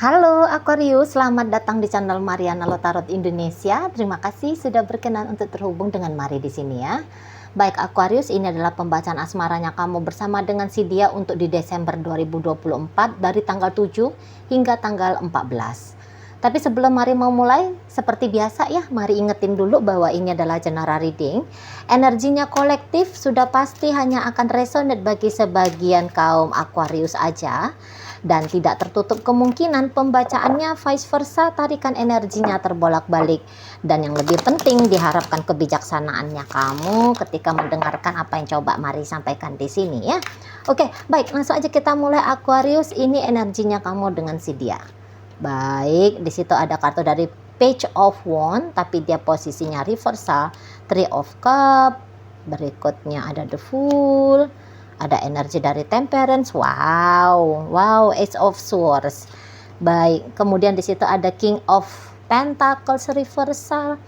Halo Aquarius, selamat datang di channel Mariana Lotarot Indonesia. Terima kasih sudah berkenan untuk terhubung dengan Mari di sini ya. Baik Aquarius, ini adalah pembacaan asmaranya kamu bersama dengan si dia untuk di Desember 2024 dari tanggal 7 hingga tanggal 14. Tapi sebelum Mari mau mulai, seperti biasa ya, Mari ingetin dulu bahwa ini adalah general reading. Energinya kolektif sudah pasti hanya akan resonate bagi sebagian kaum Aquarius aja. Dan tidak tertutup kemungkinan pembacaannya vice versa, tarikan energinya terbolak-balik. Dan yang lebih penting, diharapkan kebijaksanaannya kamu ketika mendengarkan apa yang coba Mari sampaikan di sini ya. Oke, baik, langsung aja kita mulai Aquarius. Ini energinya kamu dengan si dia. Baik, di situ ada kartu dari Page of Wands, tapi dia posisinya reversal, Three of Cups, berikutnya ada The Fool, ada energi dari Temperance, wow, Ace of Swords. Baik, kemudian di situ ada King of Pentacles reversal.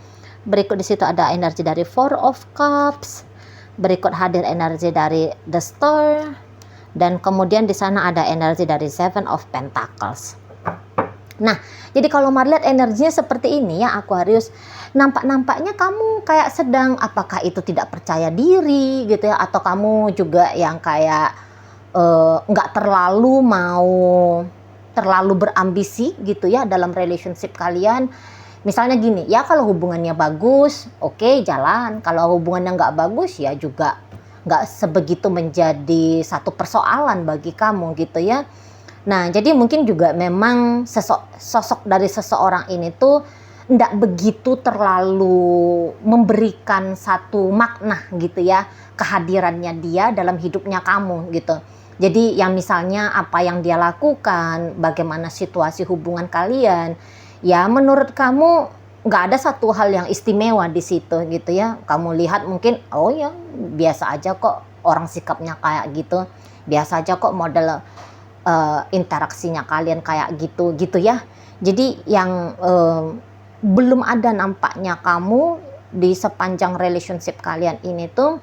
Berikut di situ ada energi dari Four of Cups. Berikut hadir energi dari The Star, dan kemudian di sana ada energi dari Seven of Pentacles. Nah, jadi kalau Mari lihat energinya seperti ini ya Aquarius, nampaknya kamu kayak sedang, apakah itu tidak percaya diri gitu ya, atau kamu juga yang kayak nggak terlalu berambisi gitu ya dalam relationship kalian. Misalnya gini ya, kalau hubungannya bagus, oke, jalan. Kalau hubungannya nggak bagus ya juga nggak sebegitu menjadi satu persoalan bagi kamu gitu ya. Nah, jadi mungkin juga memang sosok dari seseorang ini tuh tidak begitu terlalu memberikan satu makna gitu ya, kehadirannya dia dalam hidupnya kamu gitu. Jadi yang misalnya apa yang dia lakukan, bagaimana situasi hubungan kalian, ya menurut kamu nggak ada satu hal yang istimewa di situ gitu ya. Kamu lihat mungkin, oh ya biasa aja kok orang sikapnya kayak gitu, biasa aja kok model interaksinya kalian kayak gitu ya. Jadi yang belum ada nampaknya kamu di sepanjang relationship kalian ini tuh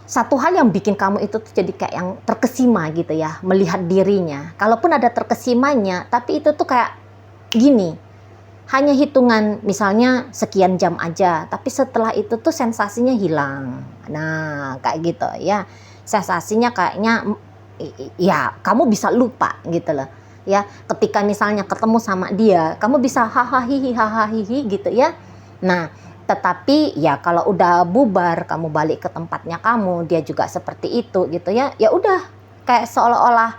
satu hal yang bikin kamu itu tuh jadi kayak yang terkesima gitu ya, melihat dirinya. Kalaupun ada terkesimanya, tapi itu tuh kayak gini, hanya hitungan misalnya sekian jam aja, tapi setelah itu tuh sensasinya hilang. Nah kayak gitu ya, sensasinya kayaknya ya kamu bisa lupa gitu loh ya. Ketika misalnya ketemu sama dia, kamu bisa hahaha gitu ya. Nah tetapi ya kalau udah bubar, kamu balik ke tempatnya kamu, dia juga seperti itu gitu ya. Ya udah kayak seolah-olah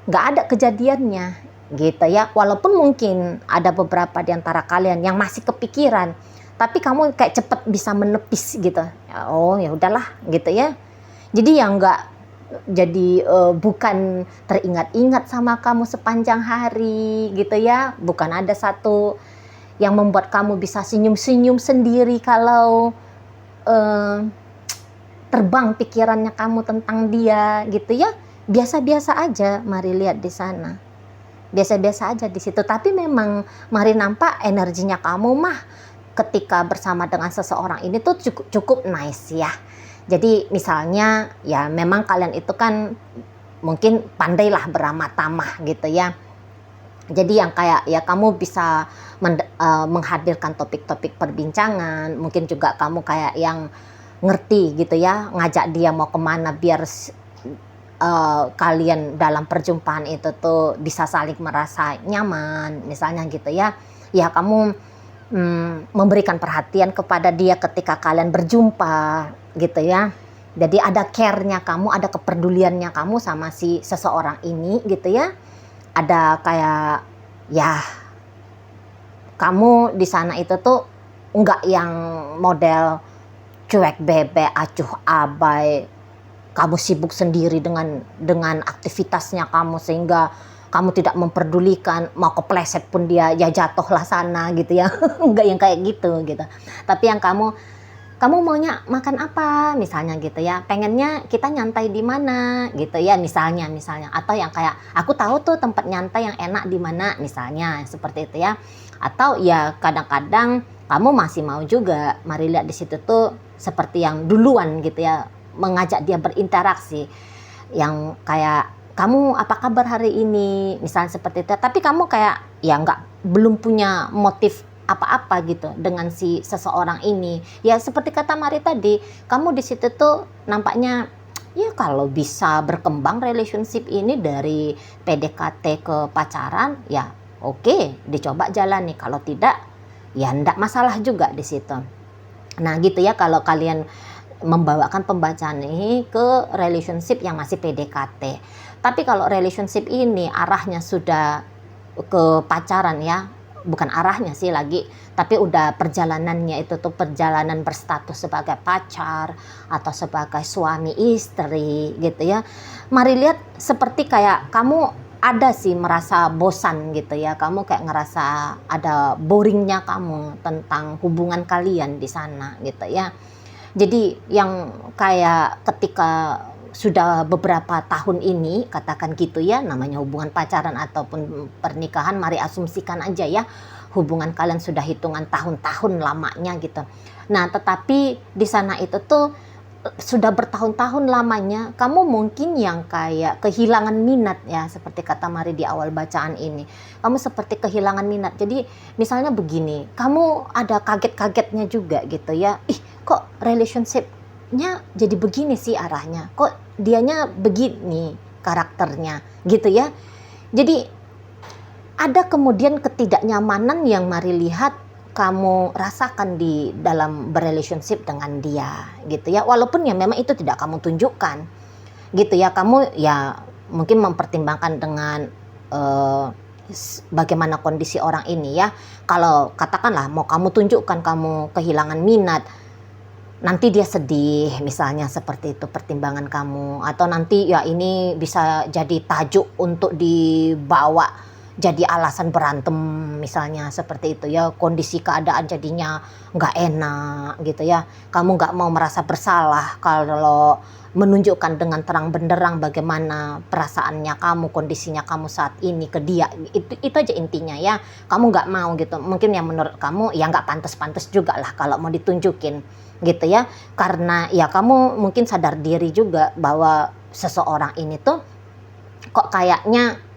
nggak ada kejadiannya gitu ya. Walaupun mungkin ada beberapa di antara kalian yang masih kepikiran, tapi kamu kayak cepet bisa menepis gitu. Oh ya udahlah gitu ya. Jadi yang bukan teringat-ingat sama kamu sepanjang hari gitu ya. Bukan ada satu yang membuat kamu bisa senyum-senyum sendiri kalau terbang pikirannya kamu tentang dia gitu ya. Biasa-biasa aja Mari lihat di sana. Biasa-biasa aja di situ. Tapi memang Mari nampak energinya kamu mah ketika bersama dengan seseorang ini tuh cukup nice ya. Jadi misalnya ya memang kalian itu kan mungkin pandailah beramal tamah gitu ya. Jadi yang kayak ya kamu bisa menghadirkan topik-topik perbincangan. Mungkin juga kamu kayak yang ngerti gitu ya, ngajak dia mau kemana biar kalian dalam perjumpaan itu tuh bisa saling merasa nyaman misalnya gitu ya. Ya kamu memberikan perhatian kepada dia ketika kalian berjumpa gitu ya. Jadi ada care-nya kamu, ada kepeduliannya kamu sama si seseorang ini gitu ya. Ada kayak ya kamu di sana itu tuh enggak yang model cuek bebe, acuh abai, kamu sibuk sendiri dengan aktivitasnya kamu sehingga kamu tidak memperdulikan, mau kepleset pun dia ya jatuhlah sana gitu ya. Enggak yang kayak gitu. Tapi yang kamu maunya makan apa misalnya gitu ya, pengennya kita nyantai di mana gitu ya misalnya, atau yang kayak aku tahu tuh tempat nyantai yang enak di mana misalnya, seperti itu ya. Atau ya kadang-kadang kamu masih mau juga Mari lihat di situ tuh seperti yang duluan gitu ya, mengajak dia berinteraksi, yang kayak kamu apa kabar hari ini, misalnya seperti itu. Tapi kamu kayak ya belum punya motif apa-apa gitu dengan si seseorang ini. Ya seperti kata Mari tadi, kamu di situ tuh nampaknya ya kalau bisa berkembang relationship ini dari PDKT ke pacaran, ya oke, dicoba jalani. Kalau tidak, ya enggak masalah juga di situ. Nah gitu ya, kalau kalian membawakan pembacaan ini ke relationship yang masih PDKT. Tapi kalau relationship ini arahnya sudah ke pacaran ya, bukan arahnya sih lagi, tapi udah perjalanannya itu tuh perjalanan berstatus sebagai pacar atau sebagai suami istri gitu ya. Mari lihat seperti kayak kamu ada sih merasa bosan gitu ya, kamu kayak ngerasa ada boringnya kamu tentang hubungan kalian di sana gitu ya. Jadi yang kayak ketika sudah beberapa tahun ini, katakan gitu ya, namanya hubungan pacaran ataupun pernikahan, mari asumsikan aja ya, hubungan kalian sudah hitungan tahun-tahun lamanya gitu. Nah, tetapi di sana itu tuh sudah bertahun-tahun lamanya, kamu mungkin yang kayak kehilangan minat ya, seperti kata Mari di awal bacaan ini. Kamu seperti kehilangan minat. Jadi misalnya begini, kamu ada kaget-kagetnya juga gitu ya. Kok relationship-nya jadi begini sih arahnya? Kok dianya begini karakternya gitu ya. Jadi ada kemudian ketidaknyamanan yang Mari lihat kamu rasakan di dalam berrelationship dengan dia gitu ya, walaupun ya memang itu tidak kamu tunjukkan gitu ya. Kamu ya mungkin mempertimbangkan dengan bagaimana kondisi orang ini ya. Kalau katakanlah mau kamu tunjukkan kamu kehilangan minat, nanti dia sedih misalnya, seperti itu pertimbangan kamu, atau nanti ya ini bisa jadi tajuk untuk dibawa jadi alasan berantem misalnya, seperti itu ya. Kondisi keadaan jadinya nggak enak gitu ya, kamu nggak mau merasa bersalah kalau menunjukkan dengan terang benderang bagaimana perasaannya kamu, kondisinya kamu saat ini ke dia. Itu aja intinya ya, kamu nggak mau gitu. Mungkin yang menurut kamu ya nggak pantas-pantas juga lah kalau mau ditunjukin gitu ya, karena ya kamu mungkin sadar diri juga bahwa seseorang ini tuh kok kayaknya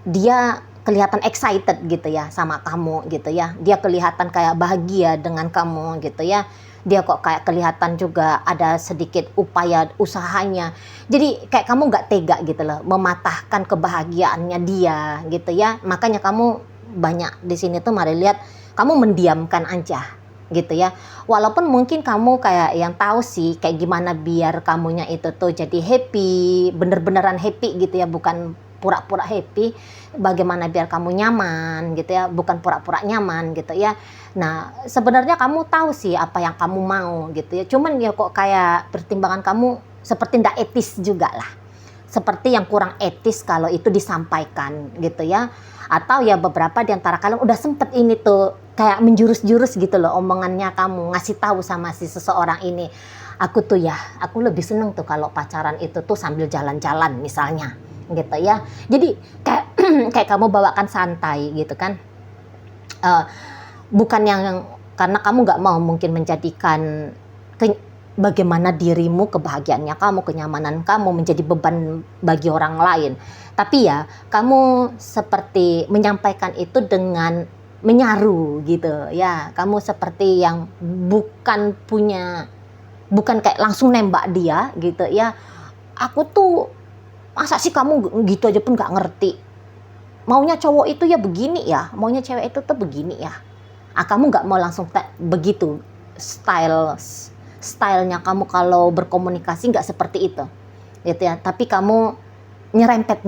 dia kelihatan excited gitu ya sama kamu gitu ya. Dia kelihatan kayak bahagia dengan kamu gitu ya. Dia kok kayak kelihatan juga ada sedikit upaya usahanya. Jadi kayak kamu nggak tega gitu loh mematahkan kebahagiaannya dia gitu ya. Makanya kamu banyak di sini tuh Mari lihat kamu mendiamkan aja gitu ya. Walaupun mungkin kamu kayak yang tahu sih kayak gimana biar kamunya itu tuh jadi happy, bener-beneran happy gitu ya, bukan pura-pura happy, bagaimana biar kamu nyaman gitu ya, bukan pura-pura nyaman gitu ya. Nah sebenarnya kamu tahu sih apa yang kamu mau gitu ya, cuman ya kok kayak pertimbangan kamu seperti ndak etis juga lah, seperti yang kurang etis kalau itu disampaikan gitu ya. Atau ya beberapa di antara kalian udah sempet ini tuh kayak menjurus-jurus gitu loh omongannya, kamu ngasih tahu sama si seseorang ini, aku lebih seneng tuh kalau pacaran itu tuh sambil jalan-jalan misalnya gitu ya. Jadi kayak kayak kamu bawakan santai gitu kan, bukan yang karena kamu nggak mau mungkin menjadikan bagaimana dirimu, kebahagiaannya kamu, kenyamanan kamu menjadi beban bagi orang lain. Tapi ya kamu seperti menyampaikan itu dengan menyaru gitu ya. Kamu seperti yang bukan kayak langsung nembak dia gitu ya. Aku tuh masa sih kamu gitu aja pun gak ngerti, maunya cowok itu ya begini ya, maunya cewek itu tuh begini ya. Kamu gak mau langsung begitu stylenya kamu kalau berkomunikasi, gak seperti itu gitu ya. Tapi kamu nyerempet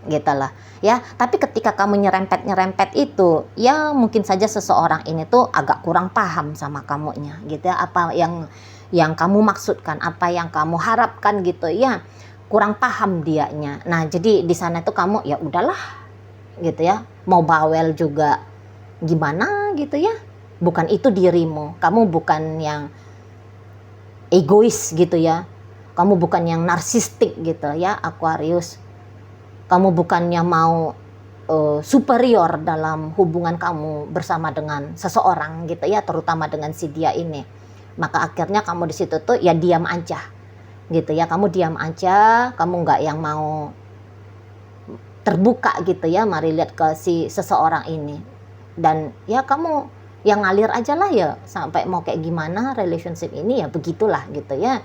gitu lah ya. Tapi ketika kamu nyerempet itu ya mungkin saja seseorang ini tuh agak kurang paham sama kamunya gitu ya, apa yang kamu maksudkan, apa yang kamu harapkan gitu ya, kurang paham dianya. Nah jadi di sana tuh kamu ya udahlah gitu ya, mau bawel juga gimana gitu ya, bukan itu dirimu. Kamu bukan yang egois gitu ya, kamu bukan yang narsistik gitu ya Aquarius. Kamu bukannya mau superior dalam hubungan kamu bersama dengan seseorang gitu ya, terutama dengan si dia ini. Maka akhirnya kamu di situ tuh ya diam aja gitu ya. Kamu diam aja, kamu nggak yang mau terbuka gitu ya, mari lihat ke si seseorang ini. Dan ya kamu yang ngalir aja lah ya, sampai mau kayak gimana relationship ini ya begitulah gitu ya.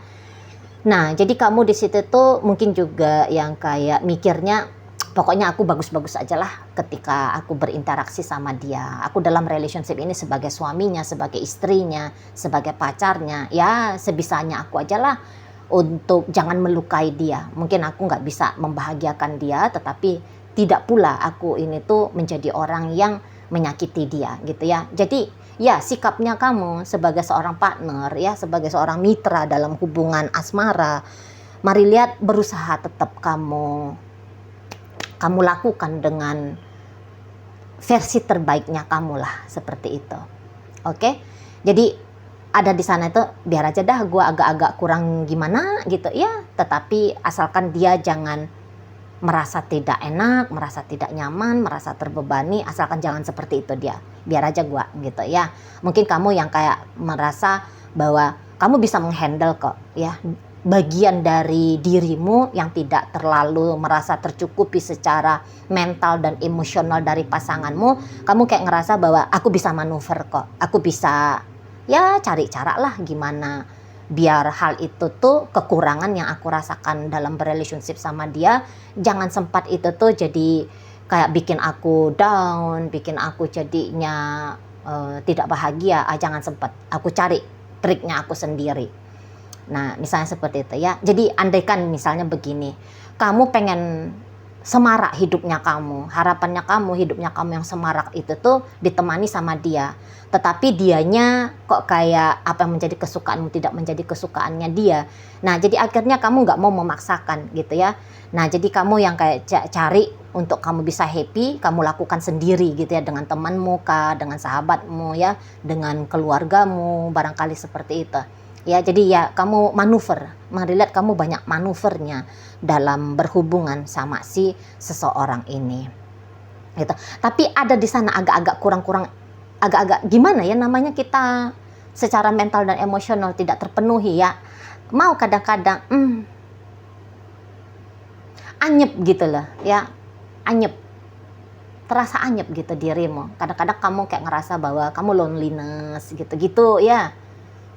Nah, jadi kamu di situ tuh mungkin juga yang kayak mikirnya, pokoknya aku bagus-bagus aja lah ketika aku berinteraksi sama dia. Aku dalam relationship ini sebagai suaminya, sebagai istrinya, sebagai pacarnya. Ya sebisanya aku aja lah untuk jangan melukai dia. Mungkin aku nggak bisa membahagiakan dia, tetapi tidak pula aku ini tuh menjadi orang yang menyakiti dia gitu ya. Jadi ya sikapnya kamu sebagai seorang partner ya, sebagai seorang mitra dalam hubungan asmara, mari lihat berusaha tetap kamu lakukan dengan versi terbaiknya kamu lah, seperti itu. Oke? Jadi ada di sana itu biar aja dah gue agak-agak kurang gimana gitu ya, tetapi asalkan dia jangan merasa tidak enak, merasa tidak nyaman, merasa terbebani, asalkan jangan seperti itu dia. Biar aja gue gitu ya. Mungkin kamu yang kayak merasa bahwa kamu bisa menghandle kok ya bagian dari dirimu yang tidak terlalu merasa tercukupi secara mental dan emosional dari pasanganmu. Kamu kayak ngerasa bahwa aku bisa manuver kok, aku bisa ya cari cara lah gimana biar hal itu tuh kekurangan yang aku rasakan dalam relationship sama dia jangan sempat itu tuh jadi kayak bikin aku down, bikin aku jadinya tidak bahagia. Jangan sempat, aku cari triknya aku sendiri. Nah misalnya seperti itu ya. Jadi andaikan misalnya begini, kamu pengen semarak hidupnya kamu, harapannya kamu hidupnya kamu yang semarak itu tuh ditemani sama dia, tetapi dianya kok kayak apa yang menjadi kesukaanmu tidak menjadi kesukaannya dia. Nah jadi akhirnya kamu nggak mau memaksakan gitu ya. Nah jadi kamu yang kayak cari untuk kamu bisa happy, kamu lakukan sendiri gitu ya, dengan temanmu kah, dengan sahabatmu ya, dengan keluargamu, barangkali seperti itu ya. Jadi ya kamu manuver, mari lihat kamu banyak manuvernya dalam berhubungan sama si seseorang ini gitu. Tapi ada di sana agak-agak kurang-kurang, agak-agak gimana ya namanya, kita secara mental dan emosional tidak terpenuhi ya, mau kadang-kadang anyep gitu loh ya, anyep, terasa anyep gitu dirimu. Kadang-kadang kamu kayak ngerasa bahwa kamu loneliness gitu-gitu ya,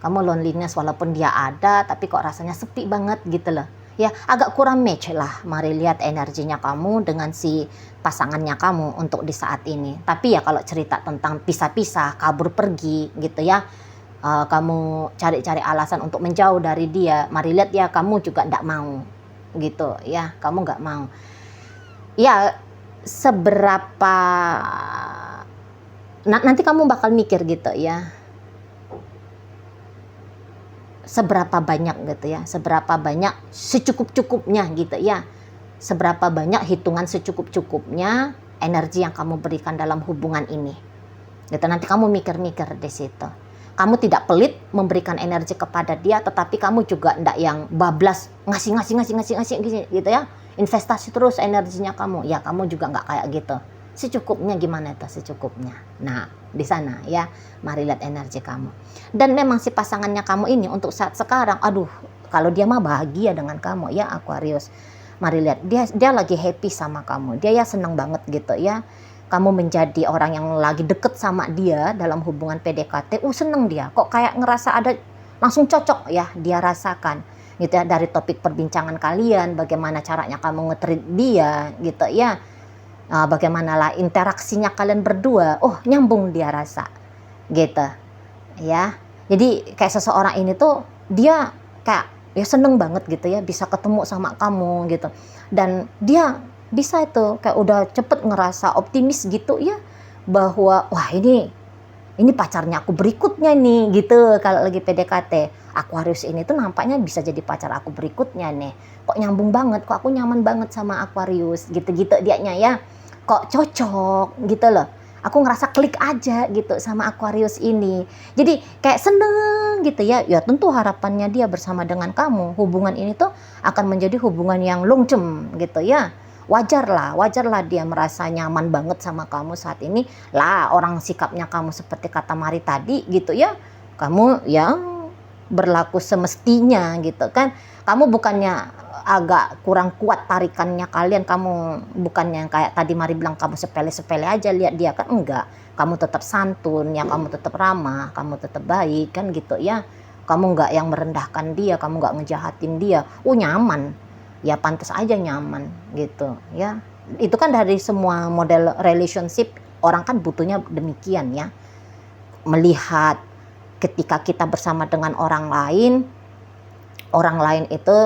kamu loneliness walaupun dia ada tapi kok rasanya sepi banget gitu loh ya, agak kurang match lah. Mari lihat energinya kamu dengan si pasangannya kamu untuk di saat ini. Tapi ya kalau cerita tentang pisah-pisah, kabur pergi gitu ya, kamu cari-cari alasan untuk menjauh dari dia, mari lihat ya kamu juga nggak mau gitu ya, kamu nggak mau ya. Seberapa nanti kamu bakal mikir gitu ya, seberapa banyak gitu ya, seberapa banyak secukup-cukupnya gitu ya, seberapa banyak hitungan secukup-cukupnya energi yang kamu berikan dalam hubungan ini gitu. Nanti kamu mikir-mikir di situ. Kamu tidak pelit memberikan energi kepada dia, tetapi kamu juga ndak yang bablas ngasih gitu ya, investasi terus energinya kamu ya. Kamu juga nggak kayak gitu, secukupnya. Gimana itu secukupnya? Nah di sana ya, mari lihat energi kamu. Dan memang si pasangannya kamu ini untuk saat sekarang, aduh kalau dia mah bahagia dengan kamu ya Aquarius. Mari lihat dia lagi happy sama kamu, dia ya seneng banget gitu ya. Kamu menjadi orang yang lagi deket sama dia dalam hubungan PDKT. Seneng dia, kok kayak ngerasa ada langsung cocok ya dia rasakan gitu ya. Dari topik perbincangan kalian, bagaimana caranya kamu nge-treat dia gitu ya, bagaimana lah interaksinya kalian berdua, nyambung dia rasa gitu ya. Jadi kayak seseorang ini tuh dia kayak ya seneng banget gitu ya bisa ketemu sama kamu gitu. Dan dia bisa itu kayak udah cepet ngerasa optimis gitu ya, bahwa wah ini pacarnya aku berikutnya nih gitu. Kalau lagi PDKT, Aquarius ini tuh nampaknya bisa jadi pacar aku berikutnya nih. Kok nyambung banget, kok aku nyaman banget sama Aquarius gitu-gitu dianya ya. Kok cocok gitu loh. Aku ngerasa klik aja gitu sama Aquarius ini. Jadi kayak seneng gitu ya. Ya tentu harapannya dia bersama dengan kamu, hubungan ini tuh akan menjadi hubungan yang long term gitu ya. Wajarlah dia merasa nyaman banget sama kamu saat ini lah. Orang sikapnya kamu seperti kata Mari tadi gitu ya, kamu ya berlaku semestinya gitu kan. Kamu bukannya agak kurang kuat tarikannya kalian, kamu bukannya yang kayak tadi Mari bilang kamu sepele-sepele aja lihat dia kan, enggak. Kamu tetap santun ya, kamu tetap ramah, kamu tetap baik kan gitu ya. Kamu enggak yang merendahkan dia, kamu enggak ngejahatin dia. Nyaman. Ya pantas aja nyaman gitu ya. Itu kan dari semua model relationship orang kan butuhnya demikian ya. Melihat ketika kita bersama dengan orang lain itu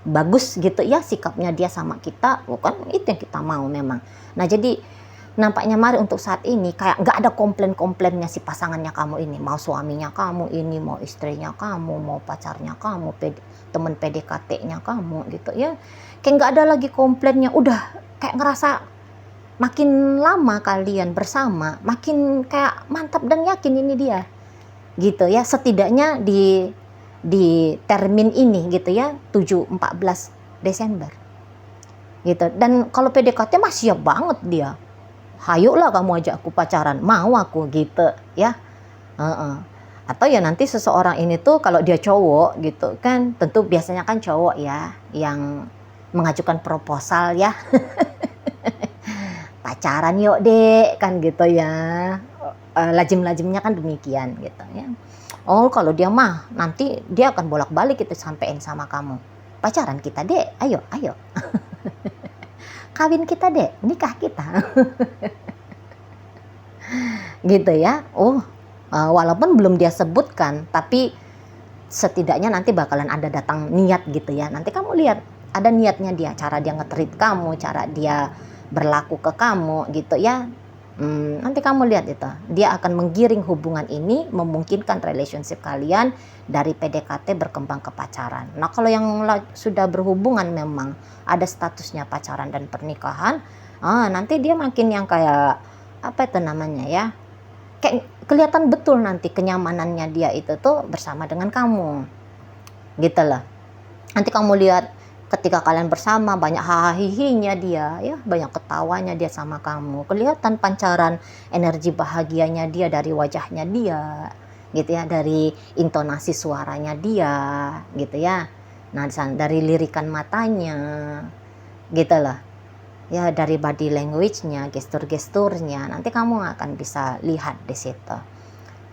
bagus gitu ya sikapnya dia sama kita, bukan itu yang kita mau memang. Nah jadi nampaknya Mari untuk saat ini kayak nggak ada komplain-komplainnya si pasangannya kamu ini, mau suaminya kamu ini, mau istrinya kamu, mau pacarnya kamu, temen PDKT-nya kamu gitu ya, kayak nggak ada lagi komplainnya. Udah kayak ngerasa makin lama kalian bersama makin kayak mantap dan yakin ini dia gitu ya, setidaknya di termin ini gitu ya, 7-14 Desember gitu. Dan kalau PDKT mah siap banget dia, hayuklah kamu ajak aku pacaran, mau aku gitu ya. Atau ya nanti seseorang ini tuh kalau dia cowok gitu kan, tentu biasanya kan cowok ya yang mengajukan proposal ya. Pacaran yuk dek kan gitu ya, lajim-lajimnya kan demikian gitu ya. Oh kalau dia mah nanti dia akan bolak-balik itu sampein sama kamu, pacaran kita dek, ayo kawin kita dek, nikah kita. Gitu ya. Walaupun belum dia sebutkan, tapi setidaknya nanti bakalan ada datang niat gitu ya. Nanti kamu lihat ada niatnya dia, cara dia nge-treat kamu, cara dia berlaku ke kamu gitu ya. Nanti kamu lihat itu, dia akan menggiring hubungan ini, memungkinkan relationship kalian dari PDKT berkembang ke pacaran. Nah kalau yang sudah berhubungan memang ada statusnya pacaran dan pernikahan, nanti dia makin yang kayak apa itu namanya ya, kayak kelihatan betul nanti kenyamanannya dia itu tuh bersama dengan kamu gitu loh. Nanti kamu lihat ketika kalian bersama banyak hahihinya dia ya, banyak ketawanya dia sama kamu, kelihatan pancaran energi bahagianya dia dari wajahnya dia gitu ya, dari intonasi suaranya dia gitu ya. Nah dari lirikan matanya gitu loh ya, dari body language-nya, gestur-gesturnya, nanti kamu akan bisa lihat di situ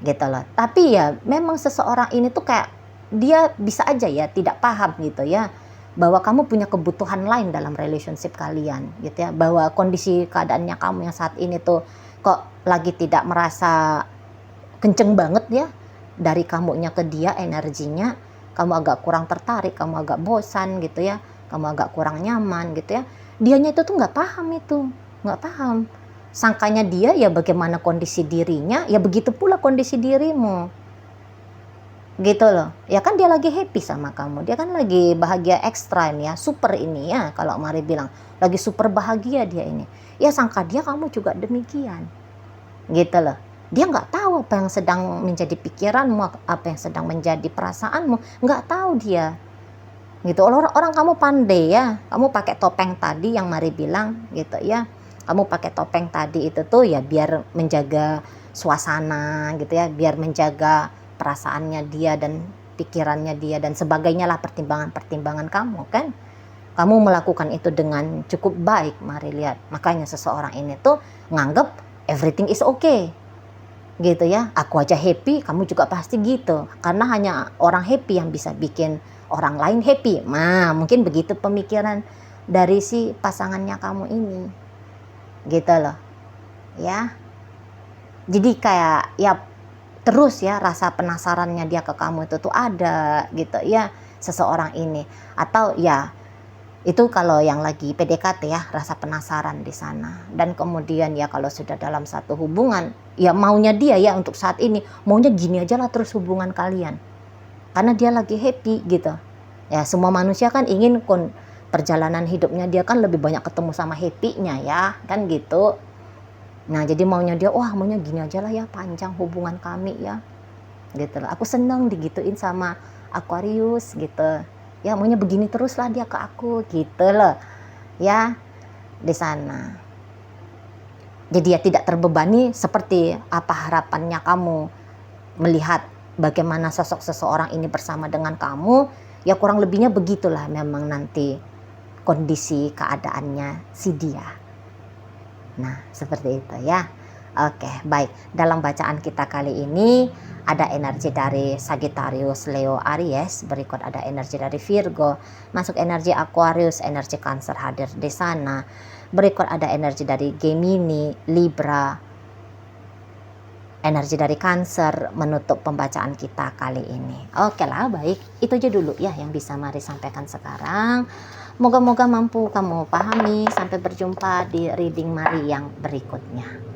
gitu loh. Tapi ya memang seseorang ini tuh kayak dia bisa aja ya tidak paham gitu ya, bahwa kamu punya kebutuhan lain dalam relationship kalian gitu ya, bahwa kondisi keadaannya kamu yang saat ini tuh kok lagi tidak merasa kenceng banget ya dari kamunya ke dia, energinya kamu agak kurang tertarik, kamu agak bosan gitu ya, kamu agak kurang nyaman gitu ya. Dianya itu tuh nggak paham. Sangkanya dia ya bagaimana kondisi dirinya, ya begitu pula kondisi dirimu. Gitu loh. Ya kan dia lagi happy sama kamu. Dia kan lagi bahagia ekstra ini ya, super ini ya. Kalau Mari bilang, lagi super bahagia dia ini. Ya sangka dia kamu juga demikian. Gitu loh. Dia nggak tahu apa yang sedang menjadi pikiranmu, apa yang sedang menjadi perasaanmu. Nggak tahu dia. Gitu, orang kamu pandai ya, kamu pakai topeng tadi yang Mari bilang gitu ya, kamu pakai topeng tadi itu tuh ya biar menjaga suasana gitu ya, biar menjaga perasaannya dia dan pikirannya dia dan sebagainya lah, pertimbangan kamu kan, kamu melakukan itu dengan cukup baik. Mari lihat, makanya seseorang ini tuh nganggep everything is okay gitu ya, aku aja happy, kamu juga pasti gitu, karena hanya orang happy yang bisa bikin orang lain happy. Nah mungkin begitu pemikiran dari si pasangannya kamu ini gitu loh ya. Jadi kayak ya terus ya rasa penasarannya dia ke kamu itu tuh ada gitu ya, seseorang ini. Atau ya itu kalau yang lagi PDKT ya, rasa penasaran di sana. Dan kemudian ya kalau sudah dalam satu hubungan, ya maunya dia ya untuk saat ini, maunya gini aja lah terus hubungan kalian, karena dia lagi happy gitu ya. Semua manusia kan ingin perjalanan hidupnya dia kan lebih banyak ketemu sama happy-nya ya kan gitu. Nah jadi maunya dia, maunya gini aja lah ya, panjang hubungan kami ya gitu loh. Aku seneng digituin sama Aquarius gitu ya, maunya begini terus lah dia ke aku gitu loh ya di sana. Jadi ya tidak terbebani seperti apa harapannya kamu melihat bagaimana sosok seseorang ini bersama dengan kamu, ya kurang lebihnya begitulah memang nanti kondisi keadaannya si dia. Nah, seperti itu ya. Oke, baik. Dalam bacaan kita kali ini ada energi dari Sagittarius, Leo, Aries, berikut ada energi dari Virgo, masuk energi Aquarius, energi Cancer hadir di sana. Berikut ada energi dari Gemini, Libra, energi dari Cancer menutup pembacaan kita kali ini. Oke lah, baik. Itu aja dulu ya yang bisa Mari sampaikan sekarang. Moga-moga mampu kamu pahami. Sampai berjumpa di reading Mari yang berikutnya.